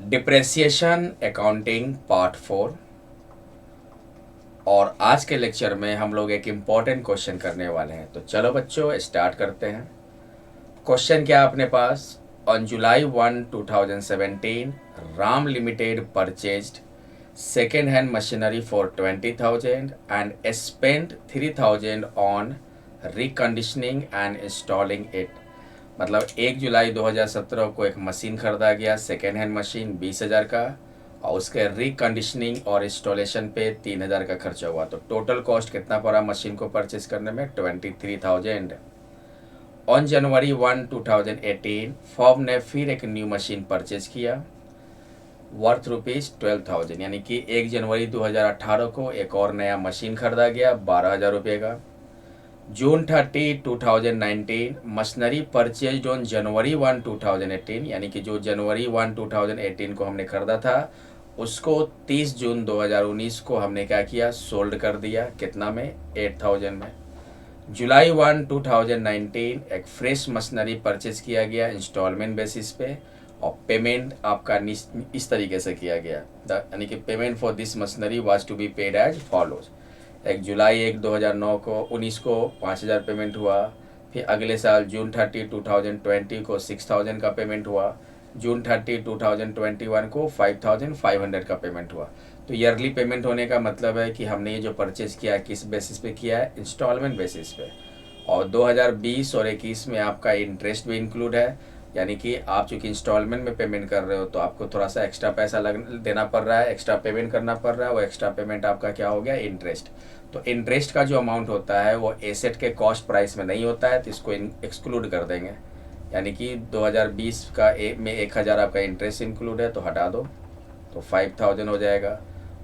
Depreciation accounting part 4। और आज के लेक्चर में हम लोग एक इम्पॉर्टेंट क्वेश्चन करने वाले हैं। तो चलो बच्चों स्टार्ट करते हैं। क्वेश्चन क्या है अपने पास? On July 1, 2017 Ram limited purchased second hand machinery for 20,000 and spent 3,000 on reconditioning and installing it। मतलब 1 जुलाई 2017 को एक मशीन खरीदा गया, सेकेंड हैंड मशीन 20,000 का, और उसके रिकंडीशनिंग और इंस्टॉलेशन पे 3,000 का खर्चा हुआ। तो टोटल कॉस्ट कितना पड़ा मशीन को परचेज करने में? 23,000। ऑन January 1, 2018 फॉर्म ने फिर एक न्यू मशीन परचेज किया वर्थ ₹12,000, यानी कि 1 जनवरी 2018 को एक और नया मशीन खरीदा गया 12,000 रुपये का। June 30, 2019 machinery purchase on January 1, 2018, यानी कि जो January 1, 2018 को हमने खरीदा था उसको 30 जून 2019 को हमने क्या किया? सोल्ड कर दिया। कितना में? 8,000 में। July 1, 2019 एक फ्रेश मशीनरी परचेज किया गया इंस्टॉलमेंट बेसिस पे, और पेमेंट आपका इस तरीके से किया गया, यानी कि payment for this machinery was to be paid as follows. 1 जुलाई 2009 को 19 को 5,000 पेमेंट हुआ। फिर अगले साल June 30, 2020 को 6,000 का पेमेंट हुआ। June 30, 2021 को 5,500 का पेमेंट हुआ। तो ईयरली पेमेंट होने का मतलब है कि हमने ये जो परचेज किया किस बेसिस पे किया है? इंस्टॉलमेंट बेसिस पे। और 2020 और 21 में आपका इंटरेस्ट भी इंक्लूड है, यानी कि आप चूँकि इंस्टॉलमेंट में पेमेंट कर रहे हो तो आपको थोड़ा सा एक्स्ट्रा पैसा देना पड़ रहा है, एक्स्ट्रा पेमेंट करना पड़ रहा है। वो एक्स्ट्रा पेमेंट आपका क्या हो गया? इंटरेस्ट। तो इंटरेस्ट का जो अमाउंट होता है वो एसेट के कॉस्ट प्राइस में नहीं होता है, तो इसको एक्सक्लूड कर देंगे। यानी कि 2020 का में 1,000 आपका इंटरेस्ट इंक्लूड है तो हटा दो, तो 5,000 हो जाएगा।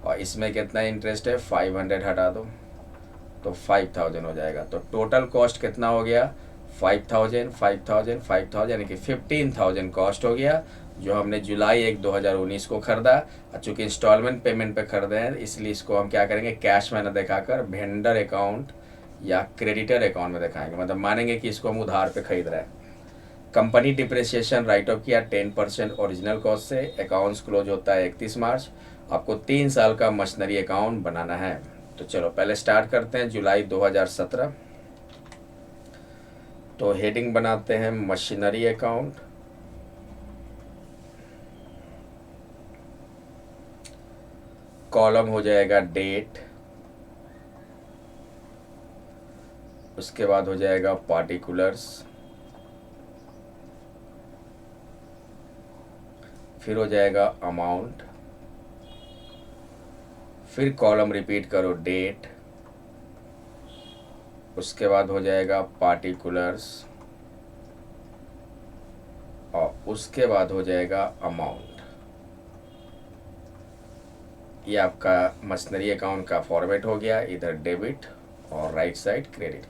और इसमें कितना इंटरेस्ट है? 500 हटा दो तो 5,000 हो जाएगा। तो टोटल कॉस्ट कितना हो गया? 5,000, 5,000, 5,000, यानी कि 15,000 कॉस्ट हो गया, जो हमने July 1, 2019 को खरीदा। चूँकि इंस्टॉलमेंट पेमेंट पे खरीदे हैं इसलिए इसको हम क्या करेंगे? कैश में न दिखाकर वेंडर अकाउंट या क्रेडिटर अकाउंट में दिखाएंगे, मतलब मानेंगे कि इसको हम उधार पे खरीद रहे हैं। कंपनी डिप्रिसिएशन राइट ऑफ किया 10% ओरिजिनल कॉस्ट से। अकाउंट्स क्लोज होता है 31 मार्च। आपको 3 साल का मशीनरी अकाउंट बनाना है। तो चलो पहले स्टार्ट करते हैं जुलाई 2017। तो हेडिंग बनाते हैं मशीनरी अकाउंट। कॉलम हो जाएगा डेट, उसके बाद हो जाएगा पार्टिकुलर्स, फिर हो जाएगा अमाउंट, फिर कॉलम रिपीट करो डेट, उसके बाद हो जाएगा पार्टिकुलर्स, और उसके बाद हो जाएगा अमाउंट। ये आपका मशीनरी अकाउंट का फॉर्मेट हो गया, इधर डेबिट और राइट साइड क्रेडिट।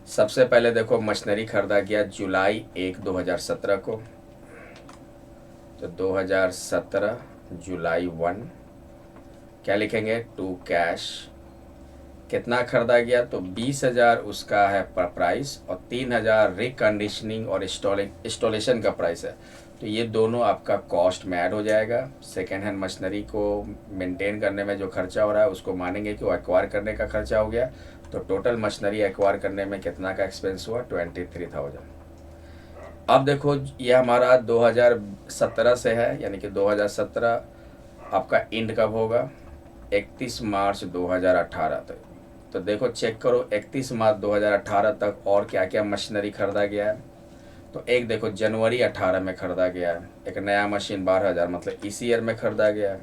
सबसे पहले देखो मशीनरी खरीदा गया July 1, 2017 को, तो 2017 July 1 क्या लिखेंगे? To cash. कितना खरीदा गया? तो 20,000 उसका है प्राइस, और 3,000 रिकंडीशनिंग और इंस्टॉलेशन का प्राइस है। तो ये दोनों आपका कॉस्ट में ऐड हो जाएगा। सेकेंड हैंड मशीनरी को मेंटेन करने में जो खर्चा हो रहा है उसको मानेंगे कि वो एक्वायर करने का खर्चा हो गया। तो टोटल मशीनरी एक्वायर करने में कितना का एक्सपेंस हुआ? 23,000। अब देखो ये हमारा 2017 से है, यानी कि 2017 आपका एंड कब होगा? 31 मार्च 2018 तक। तो देखो चेक करो 31 मार्च 2018 तक और क्या क्या मशीनरी खरीदा गया है। तो एक देखो जनवरी 18 में खरीदा गया है एक नया मशीन 12,000, मतलब इसी ईयर में खरीदा गया है।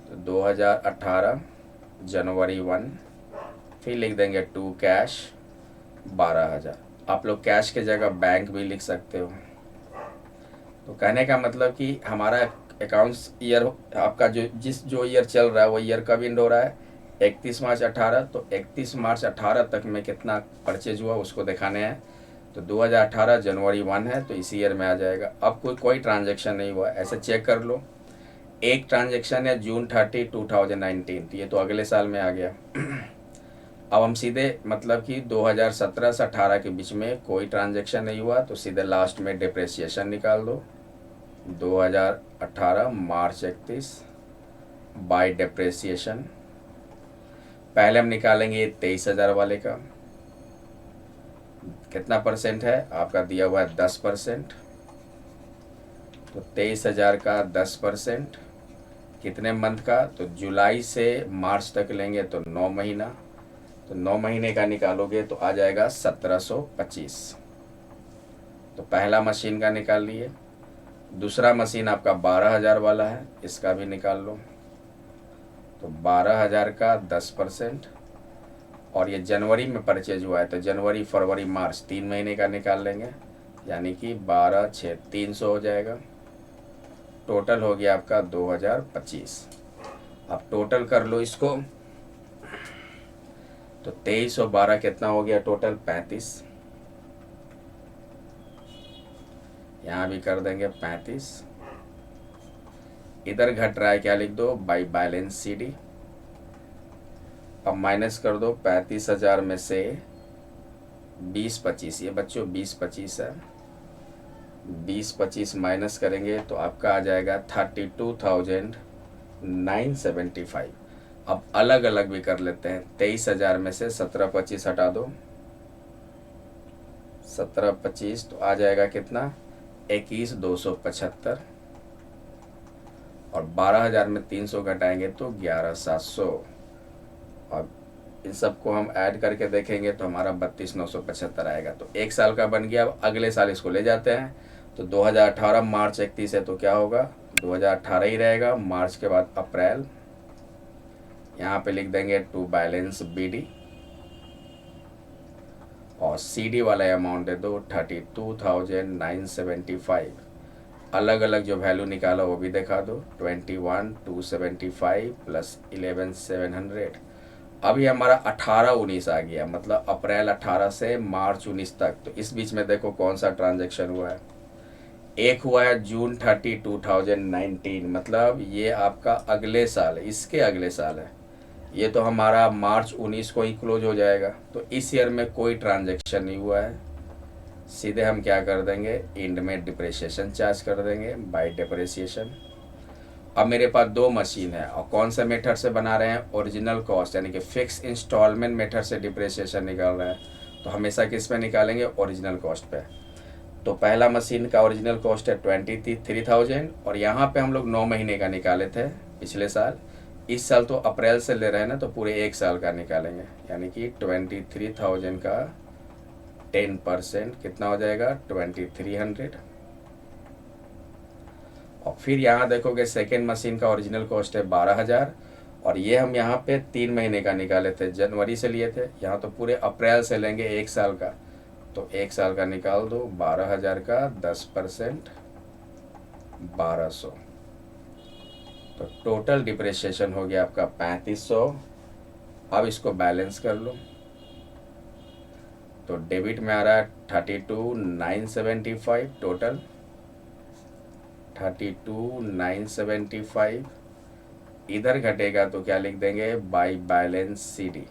तो 2018 January 1, फिर लिख देंगे टू कैश 12,000। आप लोग कैश के जगह बैंक भी लिख सकते हो। तो कहने का मतलब कि हमारा अकाउंट्स ईयर आपका जो ईयर चल रहा है वो ईयर कब एंड हो रहा है? 31 मार्च 18। तो 31 मार्च 18 तक में कितना परचेज हुआ उसको दिखाने हैं। तो 2018 January 1 है तो इसी ईयर में आ जाएगा। अब कोई ट्रांजेक्शन नहीं हुआ, ऐसे चेक कर लो। एक ट्रांजेक्शन है June 30, 2019, तो ये तो अगले साल में आ गया। अब हम सीधे मतलब कि 2017 से 18 के बीच में कोई ट्रांजेक्शन नहीं हुआ, तो सीधे लास्ट में डिप्रेसिएशन निकाल दो। 2018 मार्च 31 बाय डिप्रेसिएशन। पहले हम निकालेंगे 23,000 वाले का, कितना परसेंट है आपका दिया हुआ है 10%। तो 23,000 का 10% कितने मंथ का, तो जुलाई से मार्च तक लेंगे तो 9 महीना, तो 9 महीने का निकालोगे तो आ जाएगा 1725। तो पहला मशीन का निकाल लिए। दूसरा मशीन आपका 12,000 वाला है, इसका भी निकाल लो। तो 12,000 का 10%, और ये जनवरी में परचेज हुआ है तो जनवरी फरवरी मार्च 3 महीने का निकाल लेंगे, यानी कि 12 6 300 हो जाएगा। टोटल हो गया आपका 2025। अब टोटल कर लो इसको, तो 23 और 12 कितना हो गया टोटल 35। यहाँ भी कर देंगे 35। इधर घट रहा है क्या, लिख दो बाई बैलेंस सी डी। अब माइनस कर दो 35,000 में से 20-25, ये बच्चों 20-25 है, 20-25 माइनस करेंगे तो आपका आ जाएगा 32,975। अब अलग अलग भी कर लेते हैं। 23,000 में से 17-25 हटा दो, 17-25 तो आ जाएगा कितना 21,275, और 12,000 में 300 घटाएंगे तो 11,700। और इन सबको हम ऐड करके देखेंगे तो हमारा 32,975 आएगा। तो एक साल का बन गया। अब अगले साल इसको ले जाते हैं, तो 2018 मार्च 31 है तो क्या होगा 2018 ही रहेगा। मार्च के बाद अप्रैल, यहाँ पे लिख देंगे टू बैलेंस बी डी, और सी डी वाला अमाउंट दे दो 32,975। अलग अलग जो वैल्यू निकाला वो भी दिखा दो, 21,275 प्लस 11,700। अभी हमारा 18-19 आ गया, मतलब अप्रैल 18 से मार्च 19 तक। तो इस बीच में देखो कौन सा ट्रांजैक्शन हुआ है। एक हुआ है जून 30 2019, मतलब ये आपका अगले साल, इसके अगले साल है। ये तो हमारा मार्च 19 को ही क्लोज हो जाएगा। तो इस ईयर में कोई ट्रांजैक्शन नहीं हुआ है, सीधे हम क्या कर देंगे एंड में डिप्रेशिएशन चार्ज कर देंगे बाय डिप्रेशिएशन। अब मेरे पास 2 मशीन है, और कौन से मेथड से बना रहे हैं ओरिजिनल कॉस्ट, यानी कि फिक्स इंस्टॉलमेंट मेथड से डिप्रेशिएशन निकाल रहे हैं। तो हमेशा किस पे निकालेंगे ओरिजिनल कॉस्ट पे। तो पहला मशीन का ओरिजिनल कॉस्ट है 23,000, और यहाँ पे हम लोग 9 महीने का निकाले थे पिछले साल। इस साल तो अप्रैल से ले रहे हैं ना, तो पूरे एक साल का निकालेंगे, यानी कि 23,000 का 10% कितना हो जाएगा 2,300। और फिर यहाँ देखोगे सेकेंड मशीन का ओरिजिनल कॉस्ट है 12,000, और ये हम यहाँ पे 3 महीने का निकाले थे, जनवरी से लिए थे। यहाँ तो पूरे अप्रैल से लेंगे एक साल का, तो एक साल का निकाल दो 12,000 का 10% 1,200। तो टोटल डिप्रेशिएशन हो गया आपका 3,500। अब इसको बैलेंस कर लो, तो डेबिट में आ रहा है 32,975 टोटल, 32,975। इधर घटेगा तो क्या लिख देंगे बाई बैलेंस सी डी।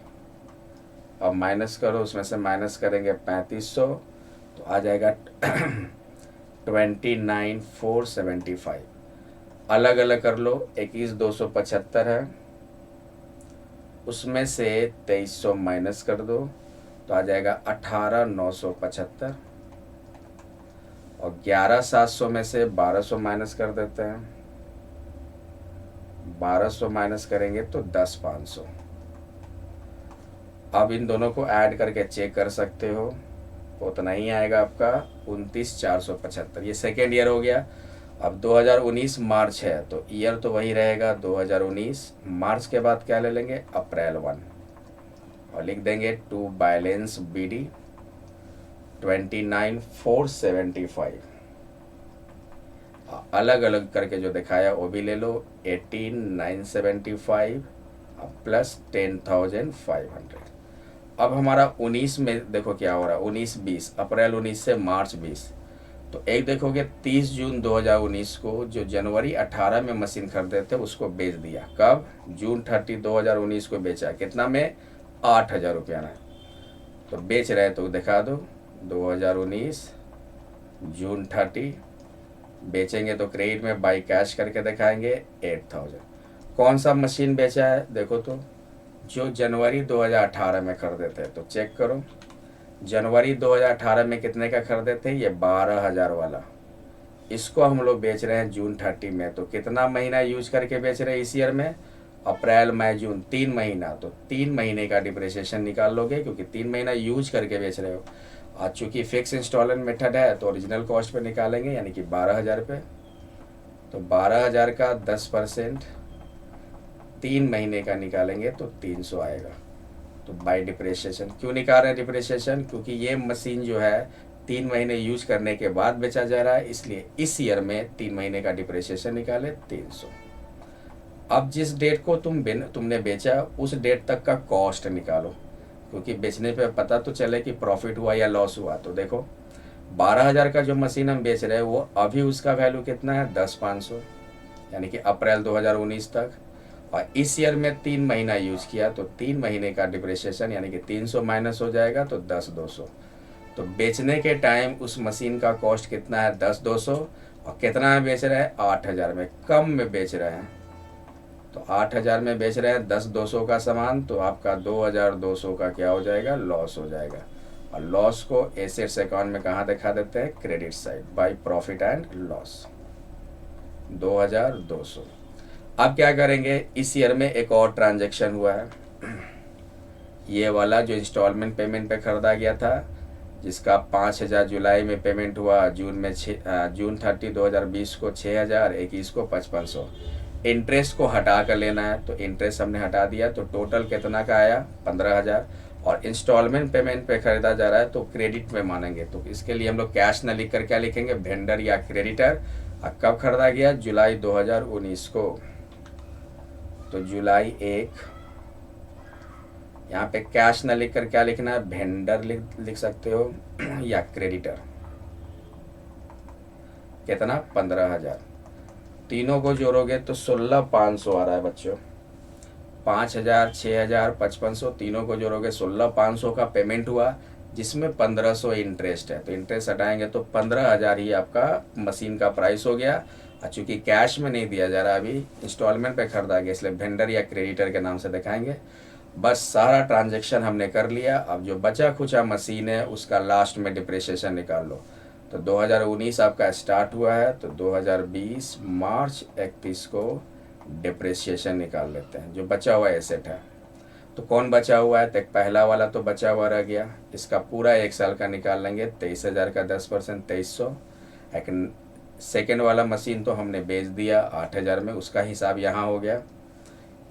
अब माइनस करो, उसमें से माइनस करेंगे 3,500 तो आ जाएगा 29,475। अलग अलग कर लो, 21,275 है, उसमें से 2,300 माइनस कर दो तो आ जाएगा 18,975, और 11,700 में से 1,200 माइनस कर देते हैं। 1,200 माइनस करेंगे तो 10,500। अब इन दोनों को ऐड करके चेक कर सकते हो, उतना ही आएगा आपका 29,475। ये सेकेंड ईयर हो गया। अब 2019 मार्च है, तो ईयर तो वही रहेगा 2019। मार्च के बाद क्या ले लेंगे अप्रैल 1, और लिख देंगे टू बैलेंस बी डी 29,475। अलग अलग करके जो दिखाया वो भी ले लो, 18,975 प्लस 10,500। अब हमारा 19 में देखो क्या हो रहा है, 19-20 अप्रैल 19 से मार्च 20। तो एक देखोगे 30 जून 2019 को जो जनवरी 18 में मशीन खरीदे थे उसको बेच दिया। कब, जून 30 2019 को बेचा, कितना में 8,000 रुपया में। तो बेच रहे तो दिखा दो 2019 जून 30 बेचेंगे तो क्रेडिट में बाई कैश करके दिखाएंगे 8000। कौन सा मशीन बेचा है देखो तो, जो जनवरी 2018 में खरीदे थे, तो चेक करो जनवरी 2018 में कितने का खरीदे थे, ये 12,000 वाला। इसको हम लोग बेच रहे हैं जून 30 में, तो कितना महीना यूज करके बेच रहे हैं इस ईयर में, अप्रैल मई जून 3 महीना, तो 3 महीने का डिप्रिसिएशन निकाल लोगे क्योंकि 3 महीना यूज करके बेच रहे हो। आज चूँकि फिक्स इंस्टॉलमेंट मेथड है तो ओरिजिनल कॉस्ट पे निकालेंगे यानी कि 12,000 पे। तो 12,000 का 10% 3 महीने का निकालेंगे तो 300 आएगा। तो बाय डिप्रिसिएशन क्यों निकाल रहे हैं डिप्रिसिएशन, क्योंकि ये मशीन जो है 3 महीने यूज करने के बाद बेचा जा रहा है, इसलिए इस ईयर में 3 महीने का डिप्रिसिएशन निकाले 300। अब जिस डेट को तुमने बेचा उस डेट तक का कॉस्ट निकालो, क्योंकि बेचने पे पता तो चले कि प्रॉफिट हुआ या लॉस हुआ। तो देखो 12,000 का जो मशीन हम बेच रहे हैं वो अभी उसका वैल्यू कितना है, 10,500, यानी कि अप्रैल 2019 तक। और इस ईयर में 3 महीना यूज किया तो 3 महीने का डिप्रिसिएशन यानी कि 300 माइनस हो जाएगा तो 10,200। तो बेचने के टाइम उस मशीन का कॉस्ट कितना है, 10,200, और कितना में बेच रहे हैं, 8,000 में, कम में बेच रहे हैं। तो 8,000 में बेच रहे हैं 10,200 का सामान, तो आपका 2,200 का क्या हो जाएगा, लॉस हो जाएगा। और लॉस को एसेट्स अकाउंट में कहाँ दिखा देते हैं, credit side by profit and loss, 2,200। अब क्या करेंगे, इस ईयर में एक और ट्रांजैक्शन हुआ है, ये वाला जो इंस्टॉलमेंट पेमेंट पे खरीदा गया था, जिसका 5,000 जुलाई में पेमेंट हुआ, जून 30 2020 को 6,000, 21 को 5,500। इंटरेस्ट को हटा कर लेना है, तो इंटरेस्ट हमने हटा दिया, तो टोटल कितना का आया, 15,000। और इंस्टॉलमेंट पेमेंट पे खरीदा जा रहा है तो क्रेडिट में मानेंगे, तो इसके लिए हम लोग कैश न लिख कर क्या लिखेंगे, वेंडर या क्रेडिटर। कब खरीदा गया, जुलाई 2019 को, तो जुलाई 1। यहाँ पे कैश न लिख कर क्या लिखना है, वेंडर लिख सकते हो या क्रेडिटर। कितना, 15,000। तीनों को जोड़ोगे तो 16,500 आ रहा है बच्चों। 5,000, 6,000, 5,500, तीनों को जोड़ोगे 16,500 का पेमेंट हुआ, जिसमें 1,500 इंटरेस्ट है। तो इंटरेस्ट हटाएंगे तो 15,000 ही आपका मशीन का प्राइस हो गया। और चूँकि कैश में नहीं दिया जा रहा, अभी इंस्टॉलमेंट पे खरीदा गया, इसलिए वेंडर या क्रेडिटर के नाम से दिखाएंगे। बस सारा ट्रांजैक्शन हमने कर लिया। अब जो बचा खुचा मशीन है उसका लास्ट में डिप्रिसिएशन निकाल लो। तो 2019 आपका स्टार्ट हुआ है, तो 2020 मार्च 31 को डिप्रिसिएशन निकाल लेते हैं, जो बचा हुआ एसेट है। तो कौन बचा हुआ है, तो पहला वाला तो बचा हुआ रह गया, इसका पूरा 1 साल का निकाल लेंगे, 23,000 का 10% 2,300। एक सेकेंड वाला मशीन तो हमने बेच दिया 8,000 में, उसका हिसाब यहाँ हो गया।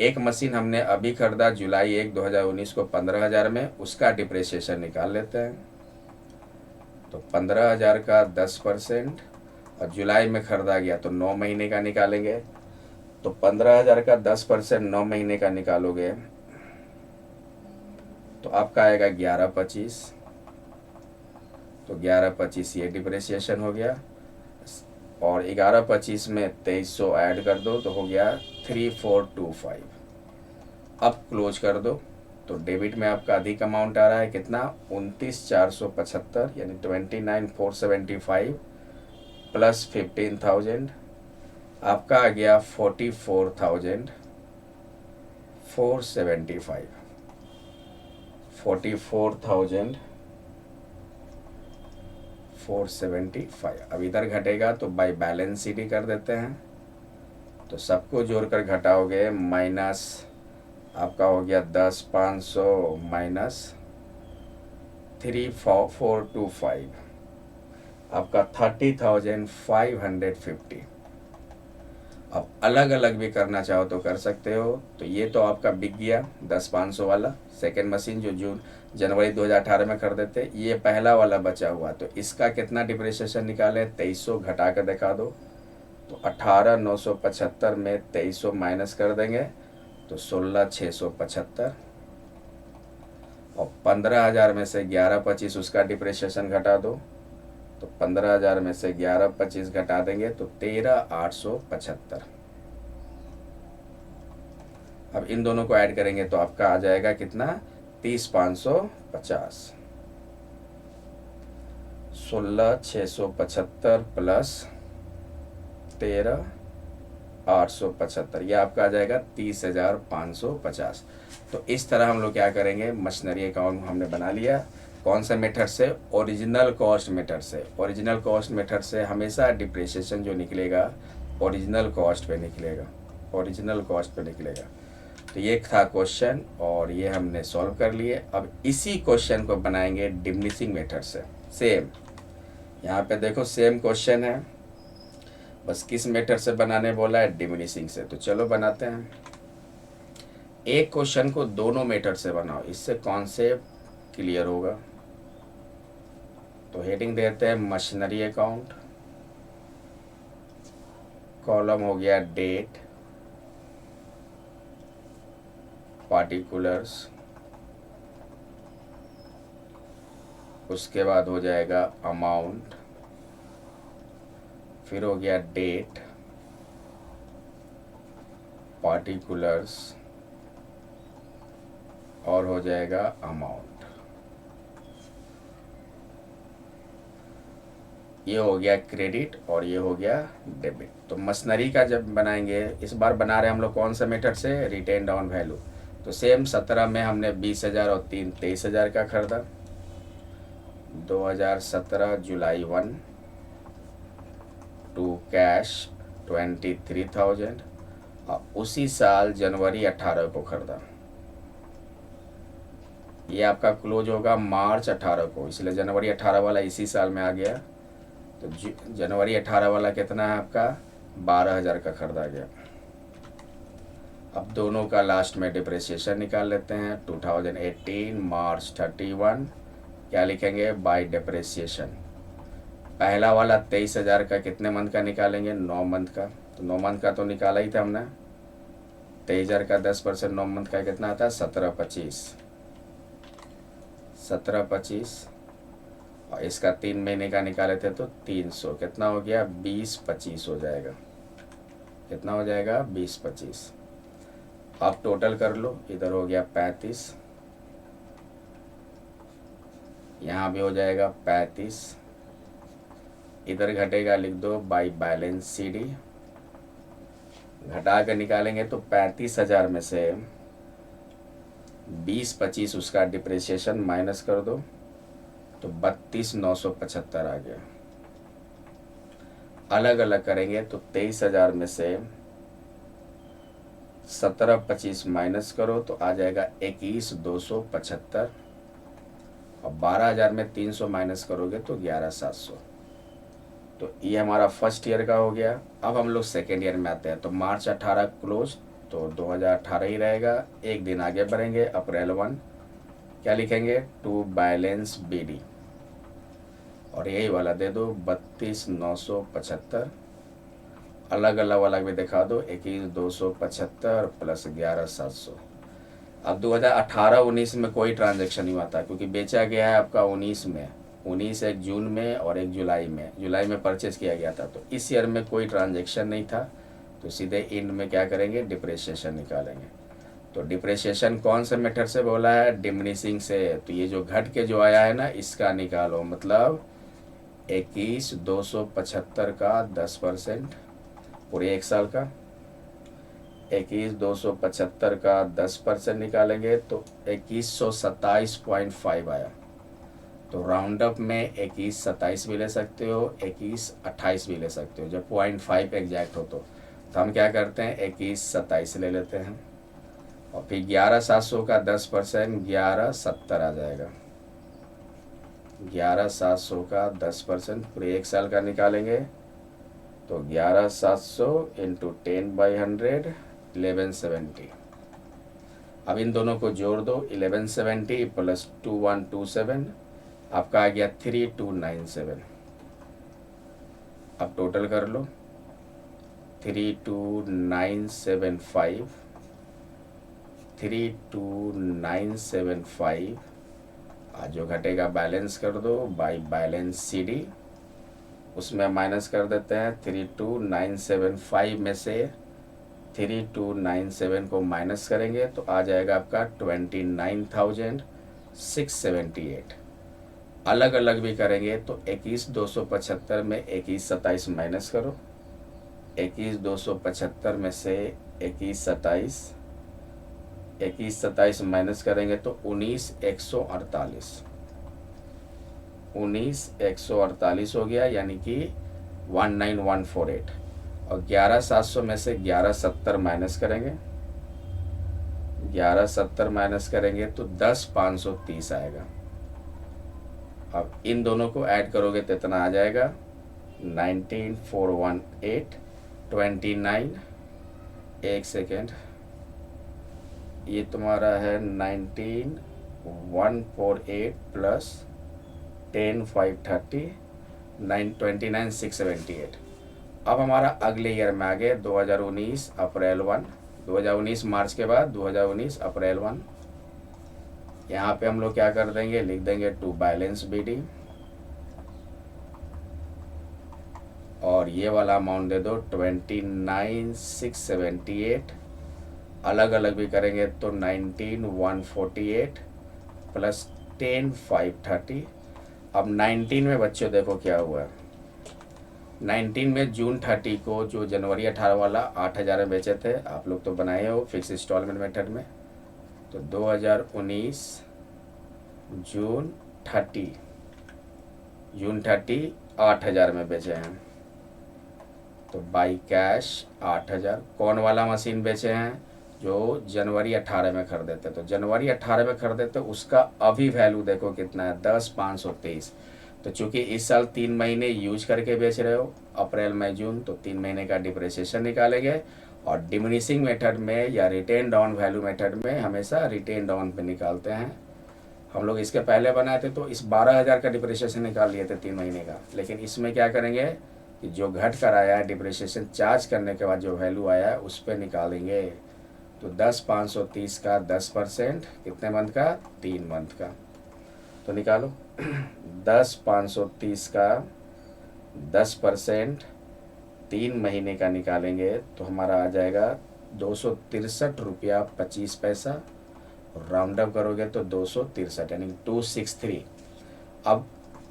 एक मशीन हमने अभी खरीदा जुलाई 1 2019 को 15,000 में, उसका डिप्रिसिएशन निकाल लेते हैं। तो 15,000 का 10%, और जुलाई में खरीदा गया तो 9 महीने का निकालेंगे। तो 15,000 का 10% 9 महीने का निकालोगे तो आपका आएगा 11,25। तो 11,25 ये डिप्रिसिएशन हो गया, और 11,25 में 2,300 ऐड कर दो तो हो गया 3,425। अब क्लोज कर दो, तो डेबिट में आपका अधिक अमाउंट आ रहा है, कितना, 29,475, यानी 29,475 प्लस 15,000, आपका आ गया 44,475। 44,475। अब इधर घटेगा तो बाय बैलेंस शीट ही कर देते हैं। तो सबको जोड़कर घटाओगे, माइनस आपका हो गया 10,500 माइनस 3,425, आपका 30,550। अब अलग अलग भी करना चाहो तो कर सकते हो। तो ये तो आपका बिक गया 10,500 वाला सेकेंड मशीन, जो जनवरी 2018 में कर देते। ये पहला वाला बचा हुआ, तो इसका कितना डिप्रिसिएशन निकाले, 2,300 घटा कर दिखा दो। तो 18,975 में 2,300 माइनस कर देंगे तो 16,675, और 15,000 में से 11,25 उसका डिप्रिसिएशन घटा दो। तो 15,000 में से 11,25 घटा देंगे तो 13,875। अब इन दोनों को ऐड करेंगे तो आपका आ जाएगा कितना, 30,550। 16,675 प्लस 13,875, ये आपका आ जाएगा 30,550। तो इस तरह हम लोग क्या करेंगे, मशीनरी अकाउंट हमने बना लिया। कौन सा मेथड से? ओरिजिनल कॉस्ट मेथड से। ओरिजिनल कॉस्ट मेथड से हमेशा डिप्रिसिएशन जो निकलेगा ओरिजिनल कॉस्ट पे निकलेगा, ओरिजिनल कॉस्ट पे निकलेगा। तो ये था क्वेश्चन और ये हमने सॉल्व कर लिए। अब इसी क्वेश्चन को बनाएंगे डिमिनिशिंग मेथड से। सेम यहाँ पे देखो सेम क्वेश्चन है, बस किस मेथड से बनाने बोला है? डिमिनिशिंग से। तो चलो बनाते हैं। एक क्वेश्चन को दोनों मेथड से बनाओ, इससे कॉन्सेप्ट क्लियर होगा। तो हेडिंग देते हैं मशीनरी अकाउंट, कॉलम हो गया डेट, पार्टिकुलर्स, उसके बाद हो जाएगा अमाउंट, फिर हो गया डेट, पार्टिकुलर्स और हो जाएगा अमाउंट। ये हो गया क्रेडिट और ये हो गया डेबिट। तो मशीनरी का जब बनाएंगे, इस बार बना रहे हैं हम लोग कौन सा मेथड से? Written down value. तो सेम 17 में हमने 20,000 और 23,000 का खरीदा। 2017 जुलाई 1 टू कैश 23,000 और उसी साल जनवरी 18 को खरीदा। ये आपका क्लोज होगा मार्च 18 को, इसलिए जनवरी 18 वाला इसी साल में आ गया। तो जनवरी 18 वाला कितना है आपका? 12,000 का खरीदा गया। अब दोनों का लास्ट में डिप्रिसिएशन निकाल लेते हैं। 2018 मार्च 31 क्या लिखेंगे? By depreciation. पहला वाला 23,000 का कितने मंथ का निकालेंगे? 9 मंथ का। तो 9 मंथ का तो निकाला ही था हमने। 23,000 का 10% 9 मंथ का कितना आता है? 17,25। 17,25 और इसका 3 महीने का निकाले थे तो 300, कितना हो गया? 20,25 हो जाएगा। कितना हो जाएगा? 20,25। आप टोटल कर लो, इधर हो गया 35, यहाँ भी हो जाएगा 35, इधर घटेगा लिख दो बाई बैलेंस सी डी। घटा कर निकालेंगे तो 35,000 में से 20,25 उसका डिप्रिसिएशन माइनस कर दो तो 32,975 आ गया। अलग अलग करेंगे तो 23,000 में से 17,25 माइनस करो तो आ जाएगा 21,275 और 12,000 में 300 माइनस करोगे तो 11,700। तो ये हमारा फर्स्ट ईयर का हो गया। अब हम लोग सेकेंड ईयर में आते हैं। तो मार्च 18 क्लोज, तो 2018 ही रहेगा। एक दिन आगे बढ़ेंगे, अप्रैल 1 क्या लिखेंगे? टू बैलेंस बी डी और यही वाला दे दो 32,975। अलग अलग भी दिखा दो 21,275 प्लस 11,700। अब 2018-19 में कोई ट्रांजैक्शन नहीं हुआ था क्योंकि बेचा गया है आपका 19 में। 19 एक जून में और एक जुलाई में। जुलाई में परचेज किया गया था। तो इस ईयर में कोई ट्रांजैक्शन नहीं था, तो सीधे एंड में क्या करेंगे? डिप्रिसिएशन निकालेंगे। तो डिप्रिसिएशन कौन से मेथड से बोला है? डिमिनिशिंग से। तो ये जो घट के जो आया है ना, इसका निकालो, मतलब 21,275 का 10% पूरे एक साल का। 21,275 का 10% निकालेंगे तो 2127.5 आया। तो राउंड अप में 2127 भी ले सकते हो, 2128 भी ले सकते हो। जब 0.5 एग्जैक्ट हो तो हम क्या करते हैं? 2127 ले लेते हैं और फिर 11,700 का 10% 1170 आ जाएगा। 11,700 का 10% पूरे एक साल का निकालेंगे तो 11,700 इंटू 10/100 1170। अब इन दोनों को जोड़ दो, 1170 प्लस 2127 आपका आ गया 3297। अब टोटल कर लो 32,975 32,975 जो घटेगा बैलेंस कर दो बाई बैलेंस सी डी, उसमें माइनस कर देते हैं। 32,975 में से 3297 को माइनस करेंगे तो आ जाएगा आपका 29,678। अलग अलग भी करेंगे तो 21,275 में 2127 माइनस करो 21,275 में से 21,27, 21,27 माइनस करेंगे तो 19,148, 19,148 हो गया, यानी कि 19,148। और 11,700 में से 11,70 माइनस करेंगे, 11,70 माइनस करेंगे तो 10,530 आएगा। अब इन दोनों को ऐड करोगे तो इतना आ जाएगा 19,418, 29, एक सेकेंड, ये तुम्हारा है 19,148 प्लस 10,530, 29,678। अब हमारा अगले ईयर में आ गए 2019 अप्रैल 1, 2019 मार्च के बाद 2019 अप्रैल 1। यहाँ पे हम लोग क्या कर देंगे, लिख देंगे टू बैलेंस बीडी, और ये वाला अमाउंट दे दो 29,678। अलग अलग भी करेंगे तो 19,148 प्लस 10,530। अब 19 में बच्चों देखो क्या हुआ, 19 में जून 30 को जो जनवरी 18 वाला 8,000 में बेचे थे, आप लोग तो बनाए हो फिक्स इंस्टॉलमेंट मेथड में, तो 2019 जून 30 8,000 में बेचे हैं। तो बाई कैश 8,000। कौन वाला मशीन बेचे हैं, जो जनवरी 18 में खरीदे थे, तो जनवरी 18 में खरीदे थे उसका अभी वैल्यू देखो कितना है, 10,523। तो चूंकि इस साल 3 महीने यूज करके बेच रहे हो, अप्रैल मई जून, तो 3 महीने का डिप्रिसिएशन निकालेंगे। और डिमिनिशिंग मेथड में या रिटेन डाउन वैल्यू मेथड में हमेशा रिटेन डाउन पे निकालते हैं। हम लोग इसके पहले बनाए थे तो इस 12,000 का डिप्रिसिएशन निकाल लिए थे 3 महीने का, लेकिन इसमें क्या करेंगे कि जो घट कर आया है डिप्रिसिएशन चार्ज करने के बाद जो वैल्यू आया है उस पर निकालेंगे। तो 10,530 का 10% कितने मंथ का, 3 मंथ का, तो निकालो 10,530 का 10% 3 महीने का निकालेंगे तो हमारा आ जाएगा 263 रुपया 25 पैसा, राउंड अप करोगे तो 263 यानी 263। अब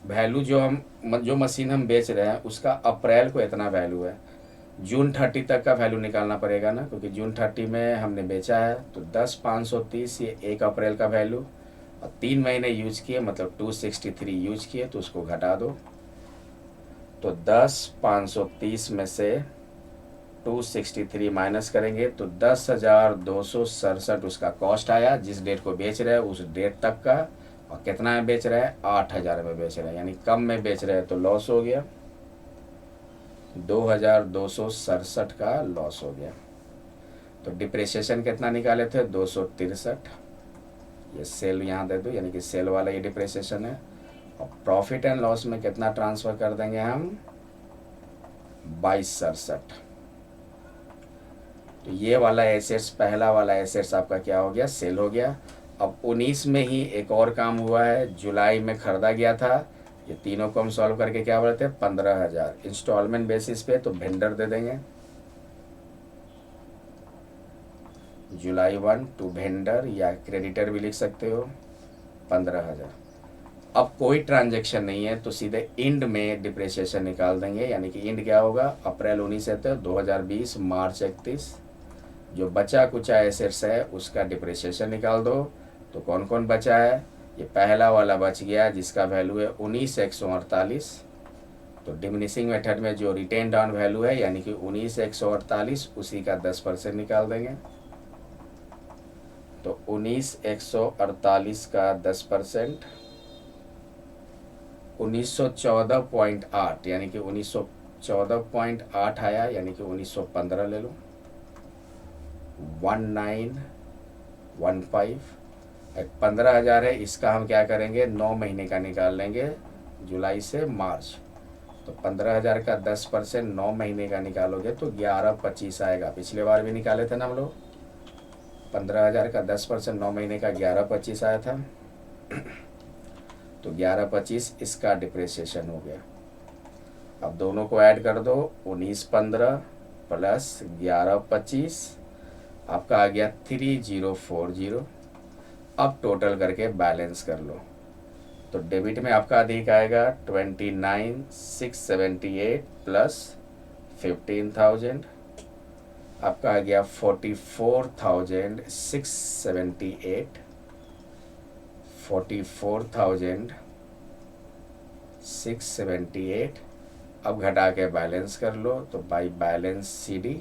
वैल्यू जो मशीन हम बेच रहे हैं उसका अप्रैल को इतना वैल्यू है, जून 30 तक का वैल्यू निकालना पड़ेगा ना, क्योंकि जून 30 में हमने बेचा है। तो 10,530 ये 1 अप्रैल का वैल्यू, और 3 महीने यूज किए मतलब 263 यूज किए, तो उसको घटा दो। तो 10,530 में से 263 माइनस करेंगे तो 10,267 उसका कॉस्ट आया, जिस डेट को बेच रहे हैं उस डेट तक का। और कितना में बेच रहे हैं, 8,000 में बेच रहे हैं, यानी कम में बेच रहे हैं तो लॉस हो गया, 2,267 का लॉस हो गया। तो डिप्रिसिएशन कितना निकाले थे, 263, ये सेल यहाँ दे दो, यानी कि सेल वाला ये डिप्रिसिएशन है। और प्रॉफिट एंड लॉस में कितना ट्रांसफ़र कर देंगे हम, 2267। तो ये वाला एसेट्स, पहला वाला एसेट्स आपका क्या हो गया, सेल हो गया। अब 19 में ही एक और काम हुआ है, जुलाई में खरीदा गया था। ये तीनों को हम सॉल्व करके क्या बोलते हैं, 15,000 इंस्टॉलमेंट बेसिस पे, तो वेंडर दे देंगे जुलाई 1 टू वेंडर, या क्रेडिटर भी लिख सकते हो, 15,000। अब कोई ट्रांजैक्शन नहीं है तो सीधे इंड में डिप्रिसिएशन निकाल देंगे, यानी कि इंड क्या होगा, अप्रैल 19 से 2020 मार्च 31। जो बचा कुचा एसेट्स है उसका डिप्रिसिएशन निकाल दो। तो कौन कौन बचा है, ये पहला वाला बच गया जिसका वैल्यू है 19,148। तो डिमिनिशिंग मेथड में जो रिटेन डाउन वैल्यू है यानी कि 19,148, उसी का 10% निकाल देंगे। तो 19,148 का 10% 1914.8, यानी कि 1914.8 आया, यानी कि 1915 ले लो, 1915। 15,000 है, इसका हम क्या करेंगे, 9 महीने का निकाल लेंगे, जुलाई से मार्च। तो 15,000 का 10% 9 महीने का निकालोगे तो 11,25 आएगा। पिछले बार भी निकाले थे ना हम लोग, 15,000 का 10% 9 महीने का 11,25 आया था। तो 11,25 इसका डिप्रिसिएशन हो गया। अब दोनों को ऐड कर दो, 1915 प्लस 11,25 आपका आ गया 3040। अब टोटल करके बैलेंस कर लो। तो डेबिट में आपका अधिक आएगा 29,678 प्लस 15,000, आपका आ गया 44,678, 44,678। अब घटा के बैलेंस कर लो, तो बाई बैलेंस CD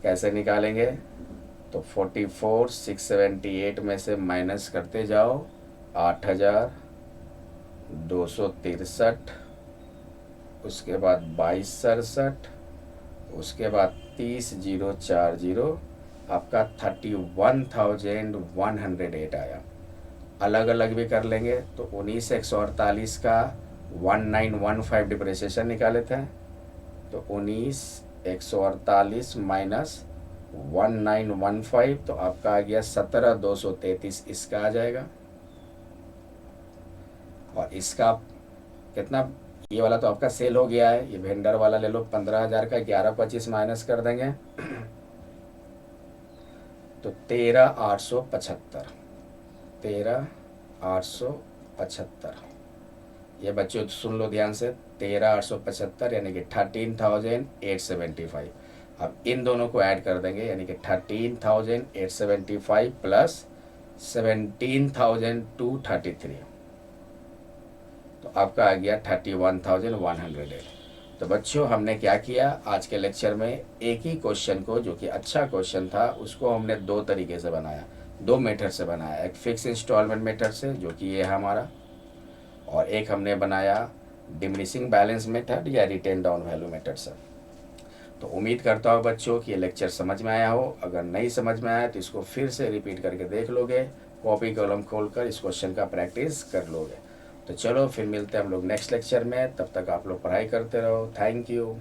कैसे निकालेंगे, तो 44,678 में से माइनस करते जाओ 8,263, उसके बाद 2267, उसके बाद 30,040, आपका 31,108 आया। अलग अलग भी कर लेंगे तो 19,148 का 1915 डिप्रिसिएशन निकाले थे, तो 19,148 माइनस 1915, तो आपका आ गया 17,233 इसका आ जाएगा। और इसका कितना, ये वाला तो आपका सेल हो गया है, ये वेंडर वाला ले लो 15,000 का 11,25 माइनस कर देंगे तो 13,875, 13,875। ये बच्चों सुन लो ध्यान से, 13,875 यानी कि 13,875। अब इन दोनों को ऐड कर देंगे, यानी कि 13,875 प्लस 17,233, तो आपका आ गया 31,108। तो बच्चों हमने क्या किया आज के लेक्चर में, एक ही क्वेश्चन को जो कि अच्छा क्वेश्चन था उसको हमने दो तरीके से बनाया, दो मेथड से बनाया। एक फिक्स इंस्टॉलमेंट मेथड से जो कि ये है हमारा, और एक हमने बनाया डिमिनिशिंग बैलेंस मेथड या रिटेन डाउन वैल्यू मेथड से। तो उम्मीद करता हूँ बच्चों कि ये लेक्चर समझ में आया हो। अगर नहीं समझ में आया तो इसको फिर से रिपीट करके देख लोगे, कॉपी कलम खोलकर इस क्वेश्चन का प्रैक्टिस कर लोगे। तो चलो फिर मिलते हैं हम लोग नेक्स्ट लेक्चर में, तब तक आप लोग पढ़ाई करते रहो। Thank you.